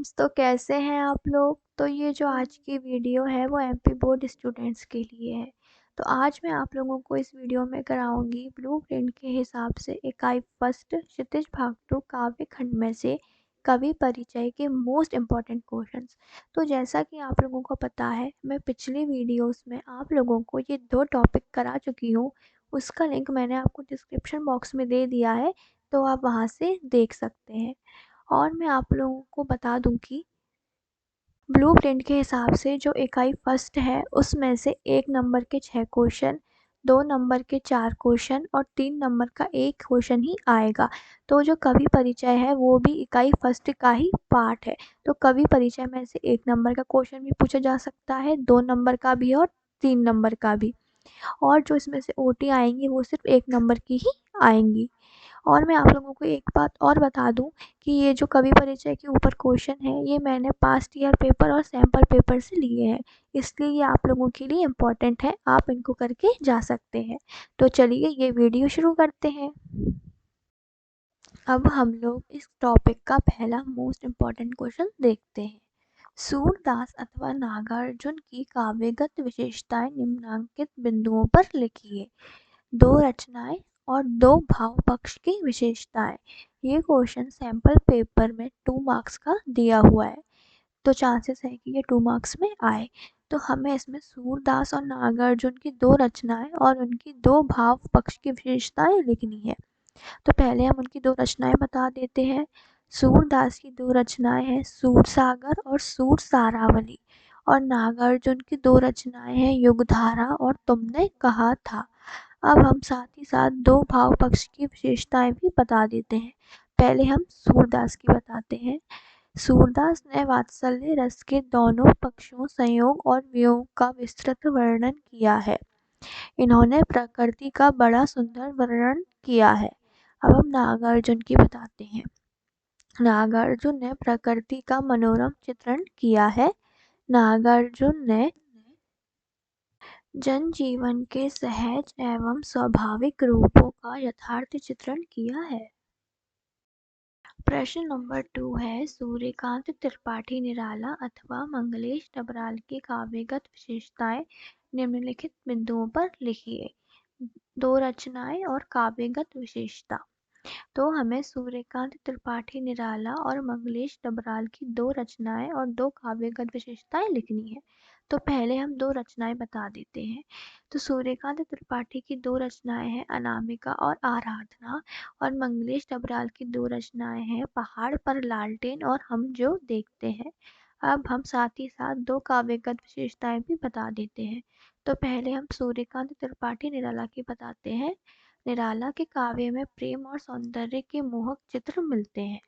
Friends, तो कैसे हैं आप लोग। तो ये जो आज की वीडियो है वो एमपी बोर्ड स्टूडेंट्स के लिए है। तो आज मैं आप लोगों को इस वीडियो में कराऊंगी ब्लूप्रिंट के हिसाब से इकाई फर्स्ट क्षितिज भाग 2 काव्य खंड में से कवि परिचय के मोस्ट इम्पॉर्टेंट क्वेश्चंस। तो जैसा कि आप लोगों को पता है, मैं पिछली वीडियोस में आप लोगों को ये 2 टॉपिक करा चुकी हूँ। उसका लिंक मैंने आपको डिस्क्रिप्शन बॉक्स में दे दिया है, तो आप वहाँ से देख सकते हैं। और मैं आप लोगों को बता दूं कि ब्लूप्रिंट के हिसाब से जो इकाई फर्स्ट है उसमें से 1 नंबर के 6 क्वेश्चन, 2 नंबर के 4 क्वेश्चन और 3 नंबर का 1 क्वेश्चन ही आएगा। तो जो कवि परिचय है वो भी इकाई फर्स्ट का ही पार्ट है। तो कवि परिचय में से 1 नंबर का क्वेश्चन भी पूछा जा सकता है, 2 नंबर का भी और 3 नंबर का भी। और जो इसमें से ओटी आएंगी वो सिर्फ 1 नंबर की ही आएंगी। और मैं आप लोगों को एक बात और बता दूं कि ये जो कवि परिचय के ऊपर क्वेश्चन है ये मैंने पास्ट ईयर पेपर और सैम्पल पेपर से लिए हैं, इसलिए ये आप लोगों के लिए इम्पोर्टेंट है, आप इनको करके जा सकते हैं। तो चलिए ये वीडियो शुरू करते हैं। अब हम लोग इस टॉपिक का पहला मोस्ट इम्पॉर्टेंट क्वेश्चन देखते हैं। सूरदास अथवा नागार्जुन की काव्यगत विशेषताएं निम्नांकित बिंदुओं पर लिखिए। 2 रचनाएं और 2 भाव पक्ष की विशेषताएं। ये क्वेश्चन सैम्पल पेपर में 2 मार्क्स का दिया हुआ है, तो चांसेस है कि ये 2 मार्क्स में आए। तो हमें इसमें सूरदास और नागार्जुन की 2 रचनाएं और उनकी 2 भाव पक्ष की विशेषताएं लिखनी है। तो पहले हम उनकी 2 रचनाएं बता देते हैं। सूरदास की 2 रचनाएं हैं सूरसागर और सूरसारावली, और नागार्जुन की 2 रचनाएं हैं युगधारा और तुमने कहा था। अब हम साथ ही साथ 2 भाव पक्ष की विशेषताएं भी बता देते हैं। पहले हम सूरदास की बताते हैं। सूरदास ने वात्सल्य रस के दोनों पक्षों संयोग और वियोग का विस्तृत वर्णन किया है। इन्होंने प्रकृति का बड़ा सुंदर वर्णन किया है। अब हम नागार्जुन की बताते हैं। नागार्जुन ने प्रकृति का मनोरम चित्रण किया है। नागार्जुन ने जनजीवन के सहज एवं स्वाभाविक रूपों का यथार्थ चित्रण किया है। प्रश्न नंबर 2 है, सूर्यकांत त्रिपाठी निराला अथवा मंगलेश डबराल की काव्यगत विशेषताएं निम्नलिखित बिंदुओं पर लिखिए। 2 रचनाएं और काव्यगत विशेषता। तो हमें सूर्यकांत त्रिपाठी निराला और मंगलेश डबराल की 2 रचनाएं और 2 काव्यगत विशेषताएं लिखनी है। तो पहले हम 2 रचनाएं बता देते हैं। तो सूर्यकांत त्रिपाठी की 2 रचनाएं हैं अनामिका और आराधना, और मंगलेश डबराल की 2 रचनाएं हैं पहाड़ पर लालटेन और हम जो देखते हैं। अब हम साथ ही साथ 2 काव्यगत विशेषताएं भी बता देते हैं। तो पहले हम सूर्यकांत त्रिपाठी निराला की बताते हैं। निराला के काव्य में प्रेम और सौंदर्य के मोहक चित्र मिलते हैं।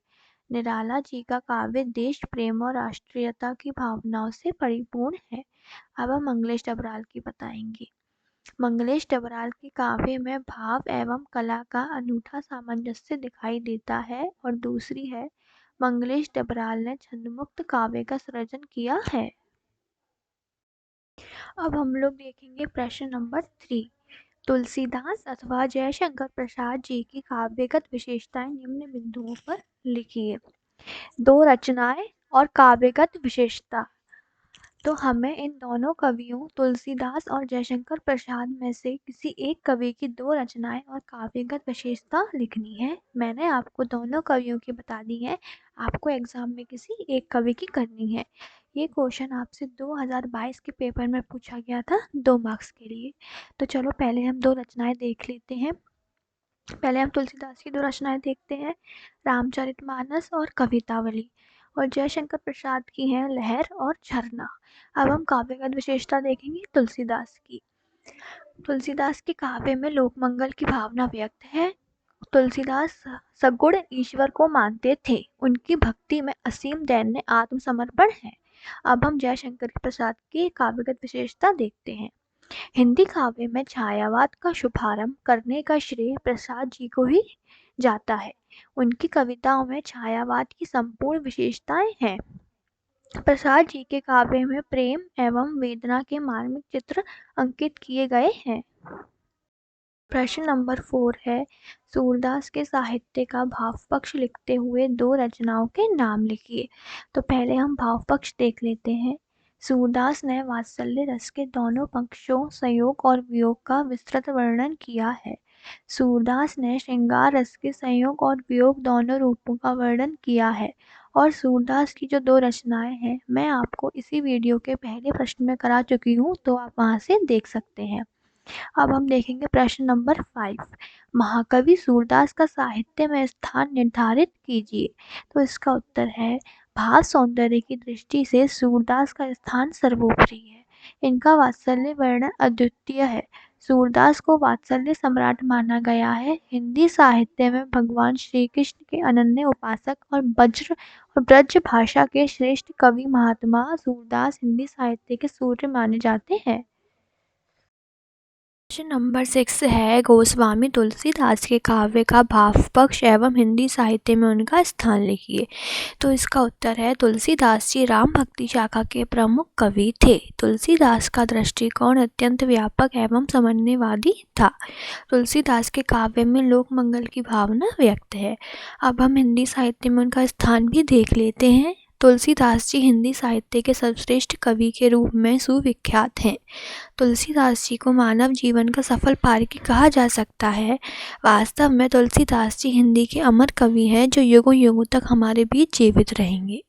निराला जी का काव्य देश प्रेम और राष्ट्रीयता की भावनाओं से परिपूर्ण है। अब हम मंगलेश डबराल की बताएंगे। मंगलेश डबराल के काव्य में भाव एवं कला का अनूठा सामंजस्य दिखाई देता है। और दूसरी है, मंगलेश डबराल ने छंदमुक्त काव्य का सृजन किया है। अब हम लोग देखेंगे प्रश्न नंबर 3। तुलसीदास अथवा जयशंकर प्रसाद जी की काव्यगत विशेषताएं निम्न बिंदुओं पर लिखिए। 2 रचनाएं और काव्यगत विशेषता। तो हमें इन दोनों कवियों तुलसीदास और जयशंकर प्रसाद में से किसी एक कवि की 2 रचनाएं और काव्यगत विशेषता लिखनी है। मैंने आपको दोनों कवियों की बता दी है, आपको एग्जाम में किसी एक कवि की करनी है। ये क्वेश्चन आपसे 2022 के पेपर में पूछा गया था 2 मार्क्स के लिए। तो चलो पहले हम 2 रचनाएं देख लेते हैं। पहले हम तुलसीदास की 2 रचनाएं देखते हैं, रामचरितमानस और कवितावली, और जयशंकर प्रसाद की हैं लहर और झरना। अब हम काव्यगत विशेषता देखेंगे तुलसीदास की। तुलसीदास के काव्य में लोकमंगल की भावना व्यक्त है। तुलसीदास सगुण ईश्वर को मानते थे, उनकी भक्ति में असीम दैन्य आत्मसमर्पण है। अब हम जयशंकर प्रसाद की काव्यगत विशेषता देखते हैं। हिंदी काव्य में छायावाद का शुभारंभ करने का श्रेय प्रसाद जी को ही जाता है। उनकी कविताओं में छायावाद की संपूर्ण विशेषताएं हैं। प्रसाद जी के काव्य में प्रेम एवं वेदना के मार्मिक चित्र अंकित किए गए हैं। प्रश्न नंबर 4 है, सूरदास के साहित्य का भाव पक्ष लिखते हुए 2 रचनाओं के नाम लिखिए। तो पहले हम भाव पक्ष देख लेते हैं। सूरदास ने वात्सल्य रस के दोनों पक्षों संयोग और वियोग का विस्तृत वर्णन किया है। सूरदास ने श्रृंगार रस के संयोग और वियोग दोनों रूपों का वर्णन किया है। और सूरदास की जो 2 रचनाएं हैं, मैं आपको इसी वीडियो के पहले प्रश्न में करा चुकी हूँ, तो आप वहाँ से देख सकते हैं। अब हम देखेंगे प्रश्न नंबर 5, महाकवि सूरदास का साहित्य में स्थान निर्धारित कीजिए। तो इसका उत्तर है, भाव सौंदर्य की दृष्टि से सूरदास का स्थान सर्वोपरि है। इनका वात्सल्य वर्णन अद्वितीय है। सूरदास को वात्सल्य सम्राट माना गया है। हिंदी साहित्य में भगवान श्री कृष्ण के अनन्य उपासक और ब्रज भाषा के श्रेष्ठ कवि महात्मा सूरदास हिंदी साहित्य के सूर्य माने जाते हैं। प्रश्न नंबर 6 है, गोस्वामी तुलसीदास के काव्य का भाव पक्ष एवं हिंदी साहित्य में उनका स्थान लिखिए। तो इसका उत्तर है, तुलसीदास जी राम भक्ति शाखा के प्रमुख कवि थे। तुलसीदास का दृष्टिकोण अत्यंत व्यापक एवं समन्वयवादी था। तुलसीदास के काव्य में लोक मंगल की भावना व्यक्त है। अब हम हिंदी साहित्य में उनका स्थान भी देख लेते हैं। तुलसीदास जी हिंदी साहित्य के सर्वश्रेष्ठ कवि के रूप में सुविख्यात हैं। तुलसीदास जी को मानव जीवन का सफल पारखी कहा जा सकता है। वास्तव में तुलसीदास जी हिंदी के अमर कवि हैं, जो युगों युगों तक हमारे बीच जीवित रहेंगे।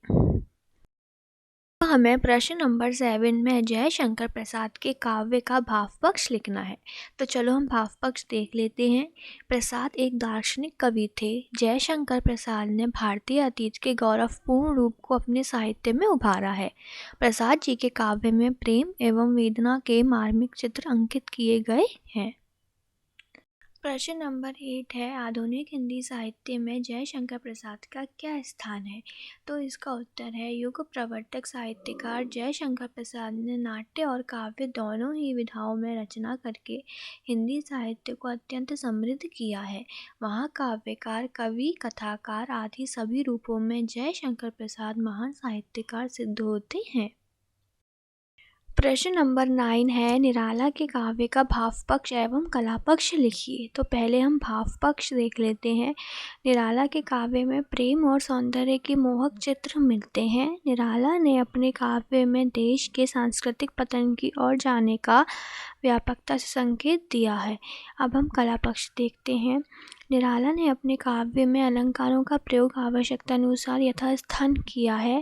हमें प्रश्न नंबर 7 में जयशंकर प्रसाद के काव्य का भाव पक्ष लिखना है। तो चलो हम भाव पक्ष देख लेते हैं। प्रसाद एक दार्शनिक कवि थे। जयशंकर प्रसाद ने भारतीय अतीत के गौरवपूर्ण रूप को अपने साहित्य में उभारा है। प्रसाद जी के काव्य में प्रेम एवं वेदना के मार्मिक चित्र अंकित किए गए हैं। प्रश्न नंबर 8 है, आधुनिक हिंदी साहित्य में जयशंकर प्रसाद का क्या स्थान है। तो इसका उत्तर है, युग प्रवर्तक साहित्यकार जयशंकर प्रसाद ने नाट्य और काव्य दोनों ही विधाओं में रचना करके हिंदी साहित्य को अत्यंत समृद्ध किया है। वहाँ काव्यकार, कवि, कथाकार आदि सभी रूपों में जयशंकर प्रसाद महान साहित्यकार सिद्ध होते हैं। प्रश्न नंबर 9 है, निराला के काव्य का भाव पक्ष एवं कला पक्ष लिखिए। तो पहले हम भाव पक्ष देख लेते हैं। निराला के काव्य में प्रेम और सौंदर्य के मोहक चित्र मिलते हैं। निराला ने अपने काव्य में देश के सांस्कृतिक पतन की ओर जाने का व्यापकता से संकेत दिया है। अब हम कला पक्ष देखते हैं। निराला ने अपने काव्य में अलंकारों का प्रयोग आवश्यकता अनुसार यथास्थान किया है।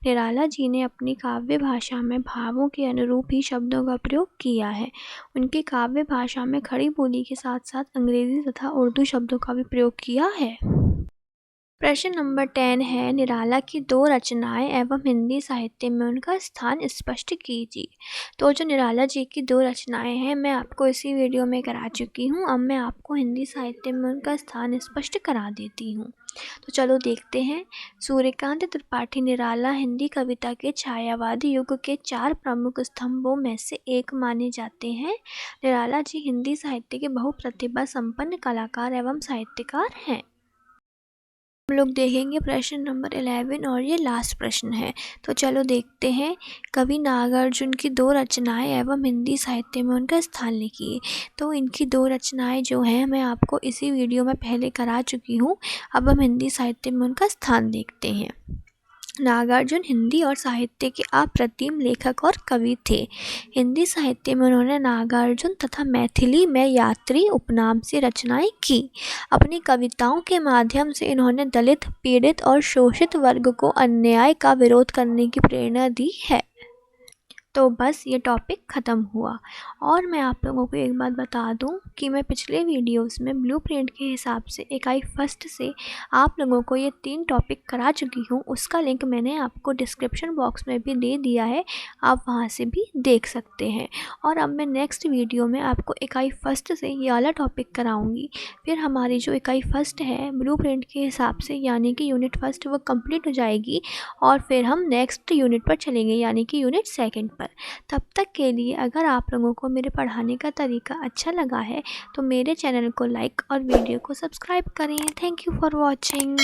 निराला जी ने अपनी काव्य भाषा में भावों के अनुरूप ही शब्दों का प्रयोग किया है। उनकी काव्य भाषा में खड़ी बोली के साथ साथ अंग्रेजी तथा उर्दू शब्दों का भी प्रयोग किया है। प्रश्न नंबर 10 है, निराला की 2 रचनाएं एवं हिंदी साहित्य में उनका स्थान स्पष्ट कीजिए। तो जो निराला जी की 2 रचनाएं हैं, मैं आपको इसी वीडियो में करा चुकी हूँ। अब मैं आपको हिंदी साहित्य में उनका स्थान स्पष्ट करा देती हूँ। तो चलो देखते हैं। सूर्यकांत त्रिपाठी निराला हिंदी कविता के छायावादी युग के 4 प्रमुख स्तंभों में से एक माने जाते हैं। निराला जी हिंदी साहित्य के बहुप्रतिभा संपन्न कलाकार एवं साहित्यकार हैं। हम लोग देखेंगे प्रश्न नंबर 11 और ये लास्ट प्रश्न है। तो चलो देखते हैं। कवि नागार्जुन की 2 रचनाएं एवं हिंदी साहित्य में उनका स्थान लिखिए। तो इनकी 2 रचनाएं जो हैं, मैं आपको इसी वीडियो में पहले करा चुकी हूँ। अब हम हिंदी साहित्य में उनका स्थान देखते हैं। नागार्जुन हिंदी और साहित्य के अप्रतिम लेखक और कवि थे। हिंदी साहित्य में उन्होंने नागार्जुन तथा मैथिली में यात्री उपनाम से रचनाएं की। अपनी कविताओं के माध्यम से इन्होंने दलित, पीड़ित और शोषित वर्ग को अन्याय का विरोध करने की प्रेरणा दी है। तो बस ये टॉपिक ख़त्म हुआ। और मैं आप लोगों को एक बात बता दूं कि मैं पिछले वीडियोस में ब्लूप्रिंट के हिसाब से इकाई फर्स्ट से आप लोगों को ये 3 टॉपिक करा चुकी हूँ। उसका लिंक मैंने आपको डिस्क्रिप्शन बॉक्स में भी दे दिया है, आप वहाँ से भी देख सकते हैं। और अब मैं नेक्स्ट वीडियो में आपको इकाई फर्स्ट से ये वाला टॉपिक कराऊँगी। फिर हमारी जो इकाई फर्स्ट है ब्लूप्रिंट के हिसाब से, यानी कि यूनिट फर्स्ट, वो कंप्लीट हो जाएगी। और फिर हम नेक्स्ट यूनिट पर चलेंगे, यानी कि यूनिट सेकेंड पर। तब तक के लिए अगर आप लोगों को मेरे पढ़ाने का तरीका अच्छा लगा है तो मेरे चैनल को लाइक और वीडियो को सब्सक्राइब करें। Thank you for watching.